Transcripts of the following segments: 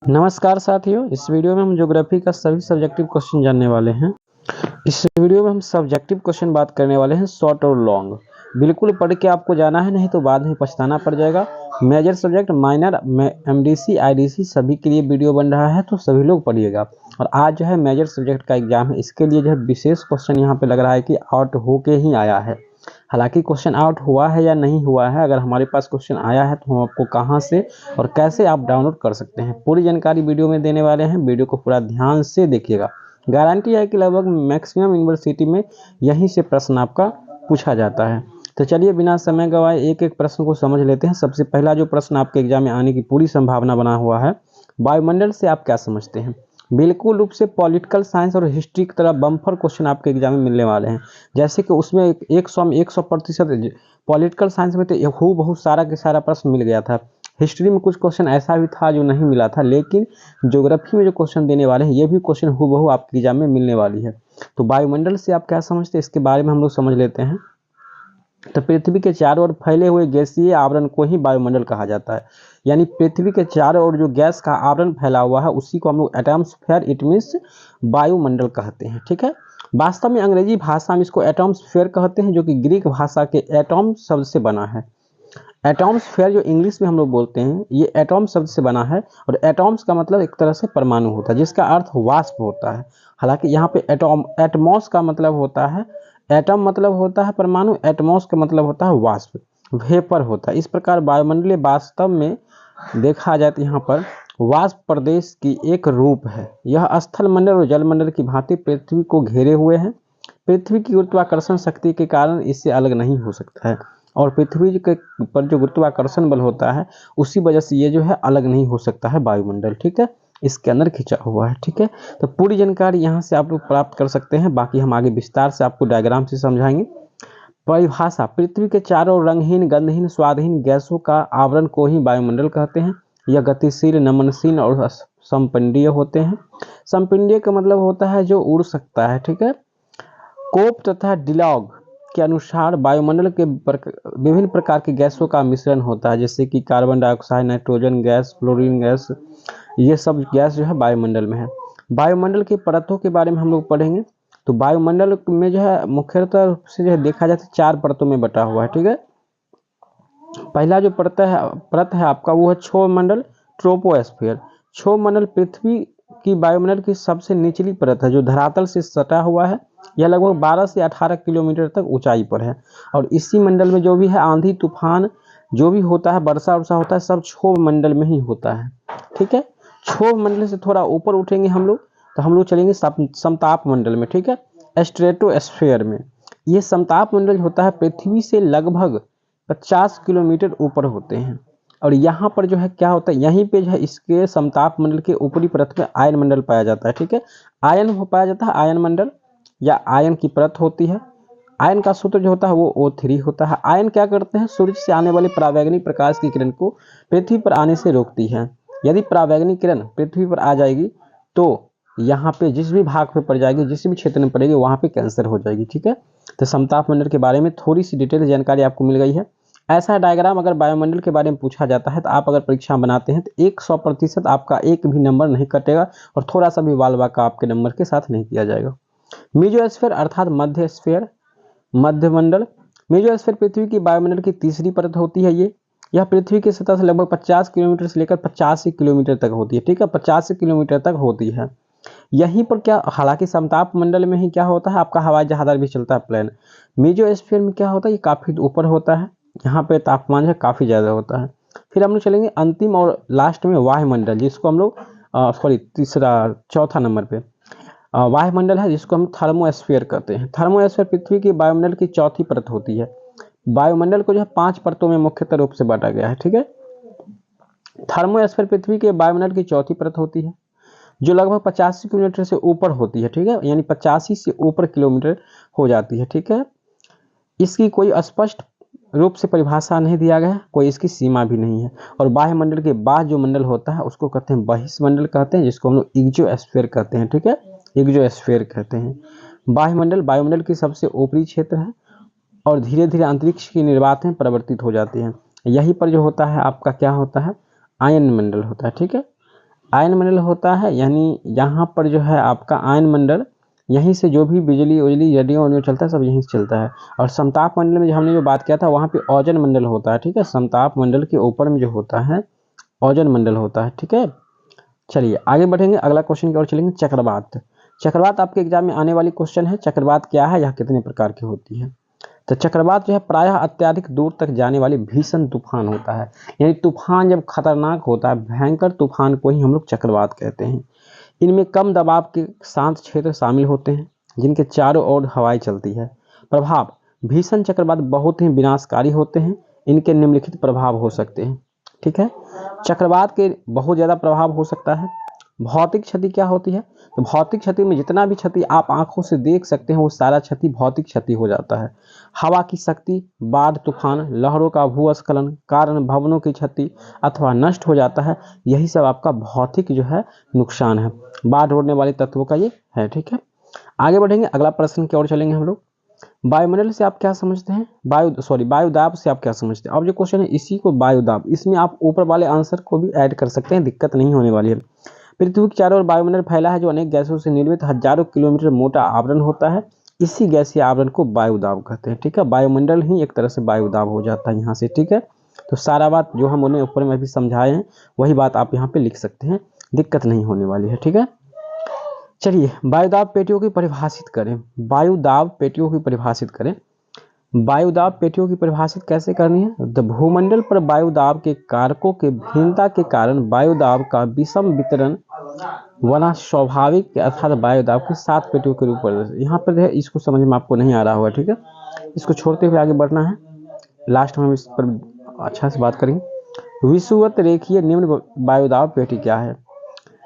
नमस्कार साथियों, इस वीडियो में हम ज्योग्राफी का सभी सब्जेक्टिव क्वेश्चन जानने वाले हैं। इस वीडियो में हम सब्जेक्टिव क्वेश्चन बात करने वाले हैं, शॉर्ट और लॉन्ग। बिल्कुल पढ़ के आपको जाना है, नहीं तो बाद में पछताना पड़ जाएगा। Major subject, minor, MDC, IDC सभी के लिए वीडियो बन रहा है, तो सभी लोग पढ़िएगा। और आज जो है मेजर सब्जेक्ट का एग्जाम है, इसके लिए जो है विशेष क्वेश्चन यहाँ पे लग रहा है कि आउट होके ही आया है। हालांकि क्वेश्चन आउट हुआ है या नहीं हुआ है, अगर हमारे पास क्वेश्चन आया है तो हम आपको कहां से और कैसे आप डाउनलोड कर सकते हैं, पूरी जानकारी वीडियो में देने वाले हैं। वीडियो को पूरा ध्यान से देखिएगा। गारंटी है कि लगभग मैक्सिमम यूनिवर्सिटी में यहीं से प्रश्न आपका पूछा जाता है। तो चलिए बिना समय गवाए एक एक प्रश्न को समझ लेते हैं। सबसे पहला जो प्रश्न आपके एग्जाम में आने की पूरी संभावना बना हुआ है, वायुमंडल से आप क्या समझते हैं। बिल्कुल रूप से पॉलिटिकल साइंस और हिस्ट्री की तरह बम्पर क्वेश्चन आपके एग्जाम में मिलने वाले हैं। जैसे कि उसमें 100 में 100% पॉलिटिकल साइंस में तो हूबहू बहुत सारा के सारा प्रश्न मिल गया था। हिस्ट्री में कुछ क्वेश्चन ऐसा भी था जो नहीं मिला था, लेकिन ज्योग्राफी में जो क्वेश्चन देने वाले हैं ये भी क्वेश्चन हूबहू आपके एग्जाम में मिलने वाली है। तो वायुमंडल से आप क्या समझते हैं, इसके बारे में हम लोग समझ लेते हैं। तो पृथ्वी के चारों ओर फैले हुए गैसीय आवरण को ही वायुमंडल कहा जाता है। यानी पृथ्वी के चारों ओर जो गैस का आवरण फैला हुआ है उसी को हम लोग एटमॉस्फेयर, इट मीन्स वायुमंडल कहते हैं। ठीक है। वास्तव में अंग्रेजी भाषा में इसको एटमॉस्फेयर कहते हैं, जो कि ग्रीक भाषा के एटॉम शब्द से बना है। एटॉम्सफेयर जो इंग्लिश में हम लोग बोलते हैं, ये एटॉम शब्द से बना है। और एटॉम्स का मतलब एक तरह से परमाणु होता है, जिसका अर्थ वाष्प होता है। हालांकि यहाँ पे एटमॉस का मतलब होता है, एटम मतलब होता है परमाणु, एटमॉस का मतलब होता है वाष्प, वेपर होता है। इस प्रकार वायुमंडलीय वास्तव में देखा जाए तो यहाँ पर वाष्प प्रदेश की एक रूप है। यह स्थल मंडल और जलमंडल की भांति पृथ्वी को घेरे हुए हैं। पृथ्वी की गुरुत्वाकर्षण शक्ति के कारण इससे अलग नहीं हो सकता है। और पृथ्वी के पर जो गुरुत्वाकर्षण बल होता है उसी वजह से ये जो है अलग नहीं हो सकता है वायुमंडल। ठीक है, इसके अंदर खिंचा हुआ है। ठीक है, तो पूरी जानकारी यहाँ से आप लोग प्राप्त कर सकते हैं। बाकी हम आगे विस्तार से आपको डायग्राम से समझाएंगे। परिभाषा, पृथ्वी के चारों रंगहीन, गंधहीन, स्वादहीन गैसों का आवरण को ही वायुमंडल कहते हैं। यह गतिशील, नमनशील और संपिंडीय होते हैं। संपिंडीय का मतलब होता है जो उड़ सकता है। ठीक है। कोप तथा डिलॉग के अनुसार वायुमंडल के विभिन्न प्रकार की गैसों का मिश्रण होता है, जैसे कि carbon dioxide, nitrogen gas, fluorine gas, ये सब गैस जो है वायुमंडल में है। वायुमंडल की परतों के बारे में हम लोग पढ़ेंगे। तो वायुमंडल में जो है मुख्यतः रूप से जो है देखा जाए तो 4 परतों में बटा हुआ है। ठीक है। पहला जो परत है आपका, वो है क्षोभ मंडल, ट्रोपोस्फियर। क्षोभ मंडल पृथ्वी की वायुमंडल की सबसे निचली परत है, जो धरातल से सटा हुआ है। यह लगभग 12 से 18 किलोमीटर तक ऊंचाई पर है। और इसी मंडल में जो भी है आंधी तूफान जो भी होता है, वर्षा वर्षा होता है, सब क्षोभ मंडल में ही होता है। ठीक है। क्षोभ मंडल से थोड़ा ऊपर उठेंगे हम लोग, तो हम लोग चलेंगे समताप मंडल में। ठीक है, स्ट्रेटोस्फेयर में। ये समताप मंडल होता है पृथ्वी से लगभग 50 किलोमीटर ऊपर होते हैं। और यहाँ पर जो है क्या होता है, यहीं पे जो है इसके समताप मंडल के ऊपरी परत में आयन मंडल पाया जाता है। ठीक है, आयन पाया जाता है, आयन मंडल या आयन की परत होती है। आयन का सूत्र जो होता है वो O3 होता है। आयन क्या करते हैं, सूर्य से आने वाले परावैंगनिक प्रकाश की किरण को पृथ्वी पर आने से रोकती है। यदि परावैंगनिक किरण पृथ्वी पर आ जाएगी तो यहाँ पे जिस भी भाग पे पड़ जाएगी, जिस भी क्षेत्र में पड़ेगी, वहाँ पे कैंसर हो जाएगी। ठीक है, तो समताप मंडल के बारे में थोड़ी सी डिटेल जानकारी आपको मिल गई है। ऐसा डायग्राम अगर वायुमंडल के बारे में पूछा जाता है तो आप अगर परीक्षा बनाते हैं तो 100% आपका एक भी नंबर नहीं कटेगा और थोड़ा सा भी वालवा का आपके नंबर के साथ नहीं किया जाएगा। मीजोस्फीयर अर्थात मध्य स्फीयर, मध्यमंडल। मीजोस्फीयर पृथ्वी की वायुमंडल की तीसरी परत होती है। यह पृथ्वी की सतह से लगभग 50 किलोमीटर से लेकर 85 किलोमीटर तक होती है। ठीक है, 85 किलोमीटर तक होती है। यहीं पर क्या, हालांकि समताप मंडल में ही क्या होता है, आपका हवाई जहाज भी चलता है, प्लेन। मीजोस्फीयर में क्या होता है, ये काफी ऊपर होता है, यहाँ पे तापमान जो है काफी ज्यादा होता है। फिर हम लोग चलेंगे अंतिम और लास्ट में वायुमंडल, जिसको हम लोग चौथा नंबर पे वायुमंडल है, जिसको हम थर्मोस्फीयर कहते हैं। थर्मोस्फीयर पृथ्वी की वायुमंडल की चौथी परत होती है। वायुमंडल को जो है 5 परतों में मुख्यतः रूप से बांटा गया है। ठीक है, थर्मोस्फीयर पृथ्वी के वायुमंडल की चौथी परत होती है, जो लगभग 85 किलोमीटर से ऊपर होती है। ठीक है, यानी 85 से ऊपर किलोमीटर हो जाती है। ठीक है, इसकी कोई स्पष्ट रूप से परिभाषा नहीं दिया गया है, कोई इसकी सीमा भी नहीं है। और वायुमंडल के बाद जो मंडल होता है उसको कहते हैं बहिष्मंडल कहते हैं, जिसको हम लोग एक्सोस्फीयर कहते हैं। ठीक है, एक्सोस्फीयर कहते हैं। वायुमंडल वायुमंडल की सबसे ऊपरी क्षेत्र है और धीरे धीरे अंतरिक्ष की निर्वातें परिवर्तित हो जाती हैं। यहीं पर जो होता है आपका क्या होता है, आयन मंडल होता है। ठीक है, आयन मंडल होता है, यानी यहाँ पर जो है आपका आयन मंडल, यहीं से जो भी बिजली उजली रेडियो चलता है सब यहीं से चलता है। और समताप मंडल में जो हमने जो बात किया था वहाँ पे ओजोन मंडल होता है, ठीक है। समताप मंडल के ऊपर में जो होता है ओजोन मंडल होता है, ठीक है। चलिए आगे बढ़ेंगे, अगला क्वेश्चन की ओर चलेंगे। चक्रवात। चक्रवात आपके एग्जाम में आने वाली क्वेश्चन है। चक्रवात क्या है, यह कितने प्रकार की होती है। तो चक्रवात जो है प्रायः अत्यधिक दूर तक जाने वाली भीषण तूफान होता है, यानी तूफान जब खतरनाक होता है, भयंकर तूफान को ही हम लोग चक्रवात कहते हैं। इनमें कम दबाव के शांत क्षेत्र शामिल होते हैं जिनके चारों ओर हवाएं चलती है। प्रभाव। भीषण चक्रवात बहुत ही विनाशकारी होते हैं। इनके निम्नलिखित प्रभाव हो सकते हैं, ठीक है। चक्रवात के बहुत ज़्यादा प्रभाव हो सकता है। भौतिक क्षति क्या होती है, तो भौतिक क्षति में जितना भी क्षति आप आंखों से देख सकते हैं वो सारा क्षति भौतिक क्षति हो जाता है। हवा की शक्ति, बाढ़ तूफान, लहरों का भूस्खलन कारण भवनों की क्षति अथवा नष्ट हो जाता है, यही सब आपका भौतिक जो है नुकसान है। बाढ़ रोकने वाले तत्वों का ये है, ठीक है। आगे बढ़ेंगे, अगला प्रश्न की ओर चलेंगे हम लोग। वायुमंडल से आप क्या समझते हैं, वायुदाब से आप क्या समझते हैं। अब जो क्वेश्चन है इसी को वायुदाब, इसमें आप ऊपर वाले आंसर को भी ऐड कर सकते हैं, दिक्कत नहीं होने वाली है। पृथ्वी के चारों ओर वायुमंडल फैला है जो अनेक गैसों से निर्मित हजारों किलोमीटर मोटा आवरण होता है। इसी गैसीय आवरण को वायुदाब कहते हैं, ठीक है। वायुमंडल ही एक तरह से वायुदाब हो जाता है यहाँ से, ठीक है। तो सारा बात जो हम उन्हें ऊपर में अभी समझाए हैं वही बात आप यहाँ पे लिख सकते हैं, दिक्कत नहीं होने वाली है, ठीक है। चलिए वायुदाब पेटियों की परिभाषित करें। वायुदाब पेटियों की परिभाषित करें। वायुदाब पेटियों की परिभाषित कैसे करनी है, द भूमंडल पर वायुदाब के कारकों के भिन्नता के कारण वायुदाब का विषम वितरण वाला स्वाभाविक अर्थात वायुदाब की 7 पेटियों के रूप में। यहाँ पर है, इसको समझ में आपको नहीं आ रहा होगा, ठीक है। इसको छोड़ते हुए आगे बढ़ना है, लास्ट में हम इस पर अच्छा से बात करेंगे। विषुवत रेखीय निम्न वायुदाब पेटी क्या है,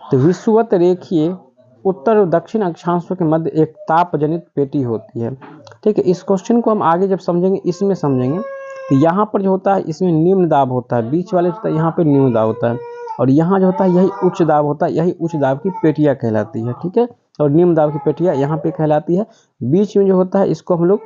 तो विषुवत रेखीय उत्तर और दक्षिण अक्षांशों के मध्य एक ताप जनित पेटी होती है, ठीक है। इस क्वेश्चन को हम आगे जब समझेंगे इसमें समझेंगे। तो यहाँ पर जो होता है इसमें निम्न दाब होता है, बीच वाले होता है यहाँ पे निम्न दाब होता है, और यहाँ जो होता है यही उच्च दाब होता है, यही उच्च दाब की पेटियाँ कहलाती है, ठीक है। और निम्न दाब की पेटियाँ यहाँ पे कहलाती है। बीच में जो होता है इसको हम लोग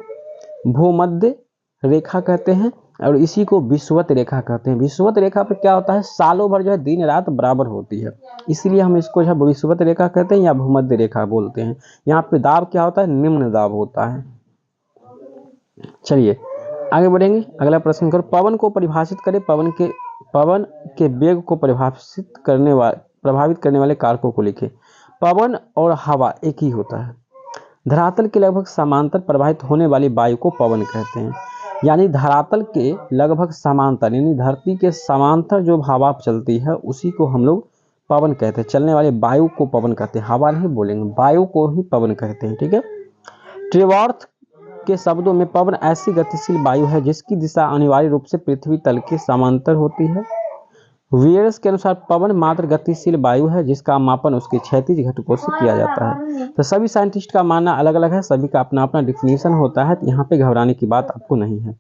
भूमध्य रेखा कहते हैं और इसी को विषुवत रेखा कहते हैं। विषुवत रेखा पर क्या होता है, सालों भर जो है दिन रात बराबर होती है, इसीलिए हम इसको जो है विषुवत रेखा कहते हैं या भूमध्य रेखा बोलते हैं। यहाँ पे दाब क्या होता है, निम्न दाब होता है। चलिए आगे बढ़ेंगे, अगला प्रश्न करो। पवन को परिभाषित करें। पवन के वेग को प्रभावित करने वाले कारकों को लिखें। पवन और हवा एक ही होता है। धरातल के लगभग समांतर प्रवाहित होने वाली वायु को पवन कहते हैं, यानी धरातल के लगभग समांतर यानी धरती के समांतर जो हवा चलती है उसी को हम लोग पवन कहते हैं। चलने वाले वायु को पवन कहते हैं, हवा नहीं बोलेंगे, वायु को ही पवन कहते हैं, ठीक है। ट्रिवर्थ के शब्दों में पवन ऐसी गतिशील वायु है जिसकी दिशा अनिवार्य रूप से पृथ्वी तल के समांतर होती है। वियर्स के अनुसार पवन मात्र गतिशील वायु है जिसका मापन उसके क्षैतिज घटकों से किया जाता है। तो सभी साइंटिस्ट का मानना अलग अलग है, सभी का अपना अपना डिफिनीशन होता है, तो यहाँ पे घबराने की बात आपको नहीं है।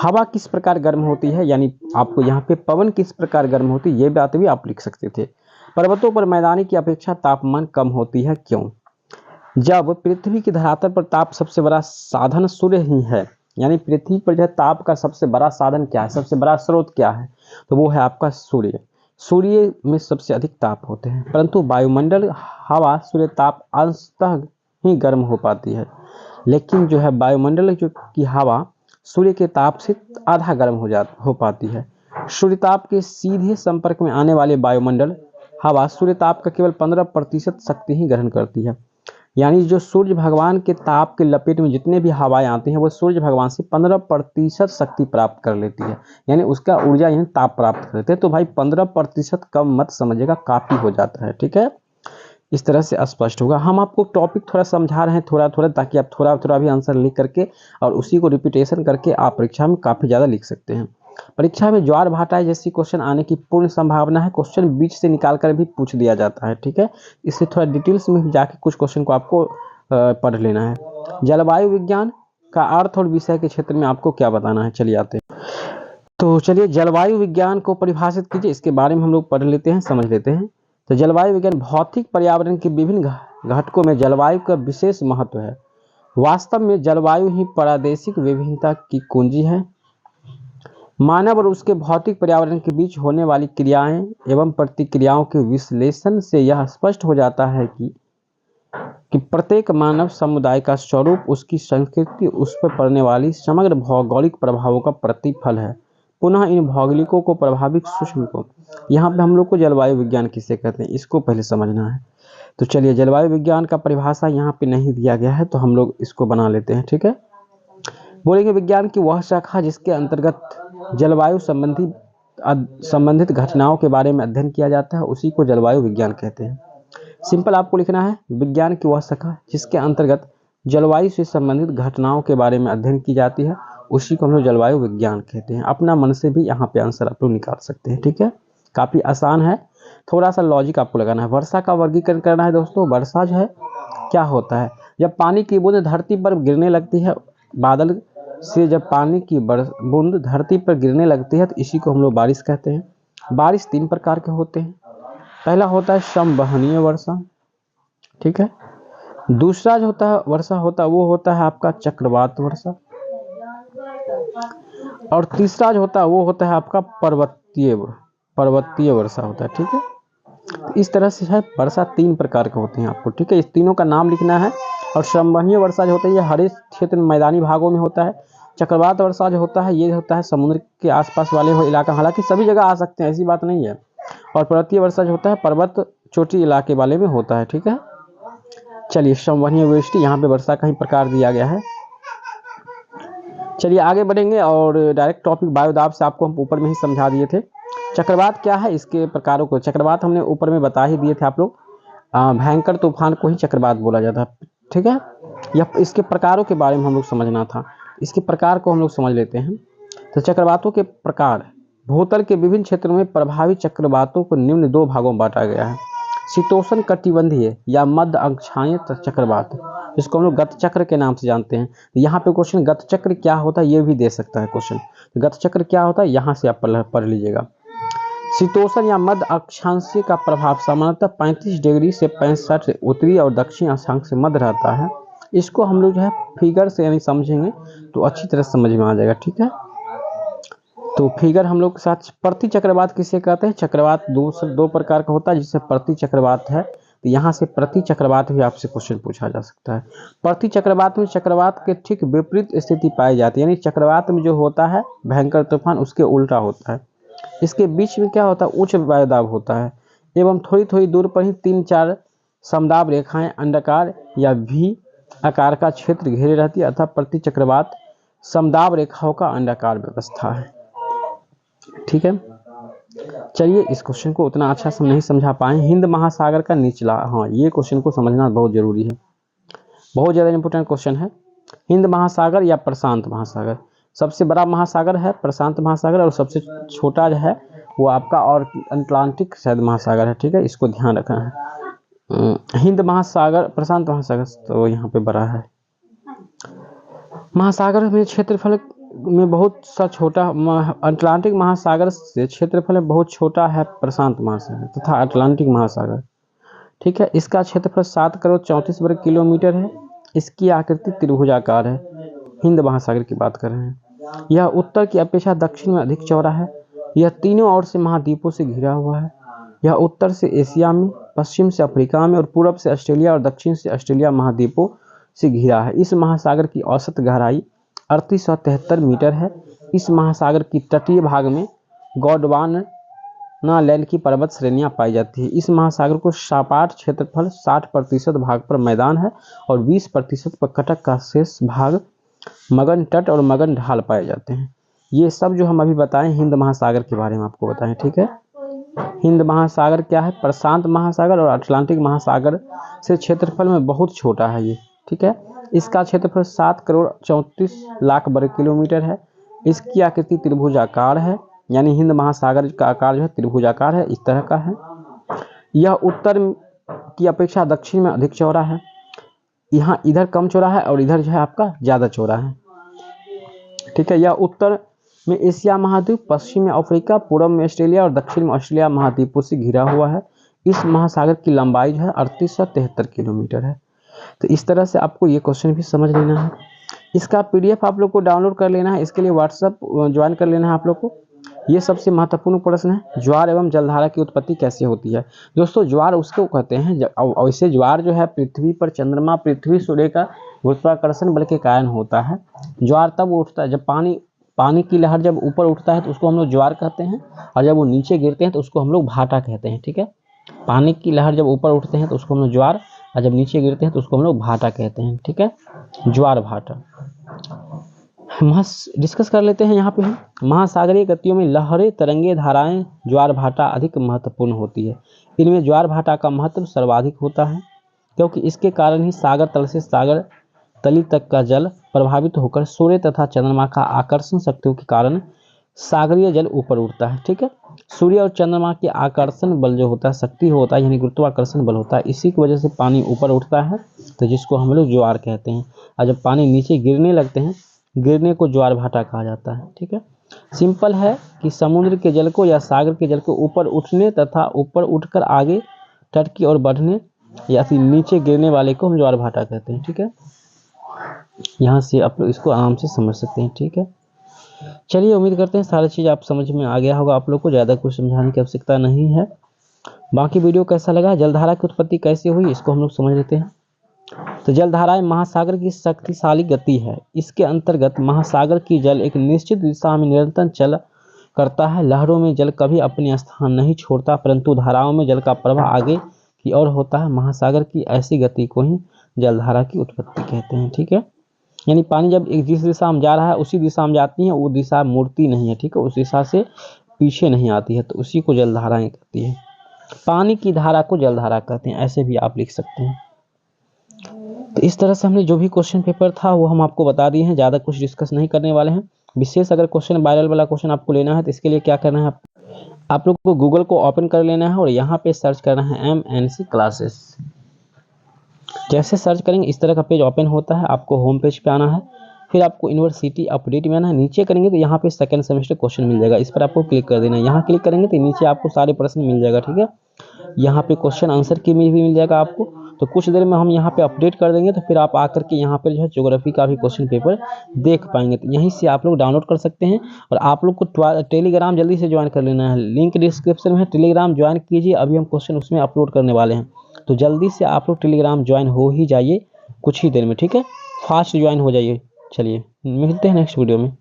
हवा किस प्रकार गर्म होती है, यानी आपको यहाँ पे पवन किस प्रकार गर्म होती है ये बात भी आप लिख सकते थे। पर्वतों पर मैदानी की अपेक्षा तापमान कम होती है, क्यों। जब पृथ्वी की धरातल पर ताप सबसे बड़ा साधन सूर्य ही है, यानी पृथ्वी पर जो ताप का सबसे बड़ा साधन क्या है, सबसे बड़ा स्रोत क्या है, तो वो है आपका सूर्य। सूर्य में सबसे अधिक ताप होते हैं, परंतु वायुमंडल हवा सूर्य ताप अंशतः ही गर्म हो पाती है, लेकिन जो है वायुमंडल जो की हवा सूर्य के ताप से आधा गर्म हो पाती है। सूर्य ताप के सीधे संपर्क में आने वाले वायुमंडल हवा सूर्य ताप का केवल 15% शक्ति ही ग्रहण करती है, यानी जो सूर्य भगवान के ताप के लपेट में जितने भी हवाएं आती हैं वो सूर्य भगवान से 15% शक्ति प्राप्त कर लेती है, यानी उसका ऊर्जा यही ताप प्राप्त कर लेते हैं। तो भाई 15% कम मत समझिएगा, काफ़ी हो जाता है, ठीक है। इस तरह से स्पष्ट होगा। हम आपको टॉपिक थोड़ा समझा रहे हैं थोड़ा थोड़ा, ताकि आप थोड़ा थोड़ा भी आंसर लिख करके और उसी को रिपीटेशन करके आप परीक्षा में काफ़ी ज़्यादा लिख सकते हैं। परीक्षा में ज्वार भाटा जैसी क्वेश्चन आने की पूर्ण संभावना है, क्वेश्चन बीच से निकाल कर भी पूछ दिया जाता है, ठीक है। इससे थोड़ा डिटेल्स में जाके कुछ क्वेश्चन को आपको पढ़ लेना है। जलवायु विज्ञान का अर्थ और विषय के क्षेत्र में आपको क्या बताना है, चलिए आते हैं। तो चलिए जलवायु विज्ञान को परिभाषित कीजिए, इसके बारे में हम लोग पढ़ लेते हैं, समझ लेते हैं। तो जलवायु विज्ञान भौतिक पर्यावरण के विभिन्न घटकों में जलवायु का विशेष महत्व है। वास्तव में जलवायु ही प्रादेशिक विभिन्नता की कुंजी है। मानव और उसके भौतिक पर्यावरण के बीच होने वाली क्रियाएं एवं प्रतिक्रियाओं के विश्लेषण से यह स्पष्ट हो जाता है कि प्रत्येक मानव समुदाय का स्वरूप उसकी संस्कृति उस पर पड़ने वाली समग्र भौगोलिक प्रभावों का प्रतिफल है। पुनः इन भौगोलिकों को प्रभावित सूक्ष्म को यहाँ पे हम लोग को जलवायु विज्ञान किसे कहते हैं, इसको पहले समझना है। तो चलिए, जलवायु विज्ञान का परिभाषा यहाँ पे नहीं दिया गया है, तो हम लोग इसको बना लेते हैं। ठीक है, बोलेंगे विज्ञान की वह शाखा जिसके अंतर्गत जलवायु संबंधित घटनाओं के बारे में अध्ययन किया जाता है, उसी को जलवायु विज्ञान कहते हैं। सिंपल आपको लिखना है, विज्ञान की वह शाखा जिसके अंतर्गत जलवायु से संबंधित घटनाओं के बारे में अध्ययन की जाती है, उसी को हम लोग जलवायु विज्ञान कहते हैं। अपना मन से भी यहाँ पे आंसर आप लोग निकाल सकते हैं। ठीक है, काफ़ी आसान है, थोड़ा सा लॉजिक आपको लगाना है। वर्षा का वर्गीकरण करना है दोस्तों। वर्षा जो है क्या होता है, जब पानी की बूंद धरती पर गिरने लगती है, बादल से जब पानी की बूंद धरती पर गिरने लगती है, तो इसी को हम लोग बारिश कहते हैं। बारिश 3 प्रकार के होते हैं। पहला होता है संवहनीय वर्षा। ठीक है, दूसरा जो होता है वर्षा होता है वो होता है आपका चक्रवात वर्षा, और तीसरा जो होता है वो होता है आपका पर्वतीय वर्षा होता है। ठीक है, तो इस तरह से है वर्षा 3 प्रकार के होते हैं आपको। ठीक है, इस तीनों का नाम लिखना है। और संवहनीय वर्षा जो होता है ये हरे क्षेत्र में मैदानी भागों में होता है। चक्रवात वर्षा जो होता है ये होता है समुद्र के आसपास वाले हो इलाका, हालांकि सभी जगह आ सकते हैं, ऐसी बात नहीं है। और पर्वतीय वर्षा जो होता है पर्वत चोटी इलाके वाले में होता है। ठीक है, चलिए, संवहनीय वृष्टि यहाँ पे वर्षा का ही प्रकार दिया गया है। चलिए आगे बढ़ेंगे और डायरेक्ट टॉपिक वायुदाब से आपको हम ऊपर में ही समझा दिए थे। चक्रवात क्या है, इसके प्रकारों को चक्रवात हमने ऊपर में बता ही दिए थे आप लोग। भयंकर तूफान को ही चक्रवात बोला जाता है। ठीक है, या इसके प्रकारों के बारे में हम लोग समझना था, इसके प्रकार को हम लोग समझ लेते हैं। तो चक्रवातों के प्रकार, भूतल के विभिन्न क्षेत्रों में प्रभावित चक्रवातों को निम्न 2 भागों में बांटा गया है। शीतोष्ण कटिबंधीय या मध्य अक्षांशीय चक्रवात, जिसको हम लोग गत चक्र के नाम से जानते हैं। यहाँ पे क्वेश्चन गत चक्र क्या होता है ये भी दे सकता है क्वेश्चन। गत चक्र क्या होता है यहाँ से आप पढ़ लीजिएगा। शीतोष्ण या मध्य अक्षांशीय का प्रभाव सामान्यतः 35 डिग्री से 65 उत्तरी और दक्षिण अक्षांश से मध्य रहता है। इसको हम लोग जो है फिगर से यानी समझेंगे तो अच्छी तरह समझ में आ जाएगा। ठीक है, तो फिगर हम लोग के साथ। प्रति चक्रवात किसे कहते हैं, चक्रवात 2 प्रकार का होता है, जिससे प्रति चक्रवात है। तो यहाँ से प्रति चक्रवात भी आपसे क्वेश्चन पूछा जा सकता है। प्रति चक्रवात में चक्रवात के ठीक विपरीत स्थिति पाई जाती है, यानी चक्रवात में जो होता है भयंकर तूफान उसके उल्टा होता है। इसके बीच में क्या होता है, उच्च वायुदाब होता है, एवं थोड़ी थोड़ी दूर पर ही 3-4 समदाब रेखाएं अंडाकार या वी आकार का क्षेत्र घेरे रहती है, अतः प्रति चक्रवात समदाब रेखाओं का अंडाकार व्यवस्था है। ठीक है, चलिए इस क्वेश्चन को उतना अच्छा से नहीं समझा पाए। हिंद महासागर का निचला, हाँ ये क्वेश्चन को समझना बहुत जरूरी है, बहुत ज़्यादा इंपॉर्टेंट क्वेश्चन है। हिंद महासागर या प्रशांत महासागर, सबसे बड़ा महासागर है प्रशांत महासागर, और सबसे छोटा जो है वो आपका और अटलांटिक शायद महासागर है। ठीक है, इसको ध्यान रखना है। हिंद महासागर, प्रशांत महासागर तो यहाँ पे बड़ा है। महासागर में क्षेत्रफल में बहुत सा छोटा, अटलांटिक महासागर से क्षेत्रफल में बहुत छोटा है प्रशांत महासागर तथा अटलांटिक महासागर। ठीक है, इसका क्षेत्रफल 7 करोड़ 34 वर्ग किलोमीटर है। इसकी आकृति त्रिभुजाकार है। हिंद महासागर की बात कर रहे हैं। यह उत्तर की अपेक्षा दक्षिण में अधिक चौड़ा है। यह तीनों ओर से महाद्वीपों से घिरा हुआ है। यह उत्तर से एशिया में, पश्चिम से अफ्रीका में और पूर्व से ऑस्ट्रेलिया और दक्षिण से ऑस्ट्रेलिया महाद्वीपों से घिरा है। इस महासागर की औसत गहराई 3873 मीटर है। इस महासागर की तटीय भाग में गोंडवाना लैंड की पर्वत श्रेणियां पाई जाती है। इस महासागर को सपाट क्षेत्रफल 60% भाग पर मैदान है और 20% पर कटक का शेष भाग मगन तट और मगन ढाल पाए जाते हैं। ये सब जो हम अभी बताएं हिंद महासागर के बारे में आपको बताएं। ठीक है, हिंद महासागर क्या है, प्रशांत महासागर और अटलांटिक महासागर से क्षेत्रफल में बहुत छोटा है ये। ठीक है, इसका क्षेत्रफल 7 करोड़ 34 लाख वर्ग किलोमीटर है। इसकी आकृति त्रिभुजाकार है, यानी हिंद महासागर का आकार जो है त्रिभुजाकार है, इस तरह का है। यह उत्तर की अपेक्षा दक्षिण में अधिक चौड़ा है। यहाँ इधर कम चौड़ा है और इधर जो है आपका ज़्यादा चौड़ा है। ठीक है, यह उत्तर में एशिया महाद्वीप, पश्चिम में अफ्रीका, पूर्व में ऑस्ट्रेलिया और दक्षिण में ऑस्ट्रेलिया महाद्वीपों से घिरा हुआ है। इस महासागर की लंबाई जो है 3873 किलोमीटर है। तो इस तरह से आपको ये क्वेश्चन भी समझ लेना है। इसका PDF आप लोग को डाउनलोड कर लेना है। इसके लिए व्हाट्सअप ज्वाइन कर लेना है आप लोग को। ये सबसे महत्वपूर्ण प्रश्न है, ज्वार एवं जलधारा की उत्पत्ति कैसे होती है। दोस्तों ज्वार उसको कहते हैं, वैसे ज्वार जो है पृथ्वी पर चंद्रमा, पृथ्वी, सूर्य का गुरुत्वाकर्षण बल के कारण होता है। ज्वार तब उठता है जब पानी की लहर जब ऊपर उठता है तो उसको हम लोग ज्वार कहते हैं, और जब वो नीचे गिरते हैं तो उसको हम लोग भाटा कहते हैं। ठीक है, पानी की लहर जब ऊपर उठते हैं तो उसको हम लोग ज्वार, और जब नीचे गिरते हैं तो उसको हम लोग भाटा कहते हैं। ठीक है, ज्वार भाटा। डिस्कस कर लेते हैं यहाँ पे हम। महासागरीय गतियों में लहरें, तरंगे, धाराएं, ज्वार भाटा अधिक महत्वपूर्ण होती है। इनमें ज्वार भाटा का महत्व सर्वाधिक होता है, क्योंकि इसके कारण ही सागर तल से सागर तली तक का जल प्रभावित होकर सूर्य तथा चंद्रमा का आकर्षण शक्तियों के कारण सागरीय जल ऊपर उठता है। ठीक है, सूर्य और चंद्रमा के आकर्षण बल जो होता है, शक्ति होता है, यानी गुरुत्वाकर्षण बल होता है, इसी की वजह से पानी ऊपर उठता है, तो जिसको हम लोग ज्वार कहते हैं। और जब पानी नीचे गिरने लगते हैं, गिरने को ज्वार भाटा कहा जाता है। ठीक है, सिंपल है कि समुद्र के जल को या सागर के जल को ऊपर उठने तथा ऊपर उठकर आगे तट की ओर बढ़ने या फिर नीचे गिरने वाले को हम ज्वार भाटा कहते हैं। ठीक है, यहाँ से आप लोग इसको आराम से समझ सकते हैं। ठीक है, चलिए उम्मीद करते हैं सारी चीज़ आप समझ में आ गया होगा। आप लोग को ज़्यादा कुछ समझाने की आवश्यकता नहीं है। बाकी वीडियो कैसा लगा, जलधारा की उत्पत्ति कैसे हुई, इसको हम लोग समझ लेते हैं। तो जलधारा महासागर की शक्तिशाली गति है। इसके अंतर्गत महासागर की जल एक निश्चित दिशा में निरंतर चल करता है। लहरों में जल कभी अपने स्थान नहीं छोड़ता, परंतु धाराओं में जल का प्रवाह आगे की ओर होता है। महासागर की ऐसी गति को ही जलधारा की उत्पत्ति कहते हैं। ठीक है, यानी पानी जब एक जिस दिशा में जा रहा है उसी दिशा में जाती है, वो दिशा मुड़ती नहीं है। ठीक है, उस दिशा से पीछे नहीं आती है, तो उसी को जलधाराएं कहती है। पानी की धारा को जलधारा कहते हैं, ऐसे भी आप लिख सकते हैं। तो इस तरह से हमने जो भी क्वेश्चन पेपर था वो हम आपको बता दिए हैं, ज़्यादा कुछ डिस्कस नहीं करने वाले हैं। विशेष अगर क्वेश्चन वायरल वाला क्वेश्चन आपको लेना है तो इसके लिए क्या करना है, आप लोग को गूगल को ओपन कर लेना है और यहाँ पे सर्च करना है MNC क्लासेस। जैसे सर्च करेंगे इस तरह का पेज ओपन होता है, आपको होम पेज पे आना है, फिर आपको यूनिवर्सिटी अपडेट में आना है। नीचे करेंगे तो यहाँ पे सेकंड सेमेस्टर क्वेश्चन मिल जाएगा, इस पर आपको क्लिक कर देना है। यहाँ क्लिक करेंगे तो नीचे आपको सारे प्रश्न मिल जाएगा। ठीक है, यहाँ पे क्वेश्चन आंसर की भी मिल जाएगा आपको। तो कुछ देर में हम यहाँ पे अपडेट कर देंगे, तो फिर आप आकर के यहाँ पर जो है ज्योग्राफी का भी क्वेश्चन पेपर देख पाएंगे। तो यहीं से आप लोग डाउनलोड कर सकते हैं। और आप लोग को टेलीग्राम जल्दी से ज्वाइन कर लेना है, लिंक डिस्क्रिप्शन में है, टेलीग्राम ज्वाइन कीजिए। अभी हम क्वेश्चन उसमें अपलोड करने वाले हैं, तो जल्दी से आप लोग टेलीग्राम ज्वाइन हो ही जाइए कुछ ही देर में। ठीक है, फास्ट ज्वाइन हो जाइए। चलिए मिलते हैं नेक्स्ट वीडियो में।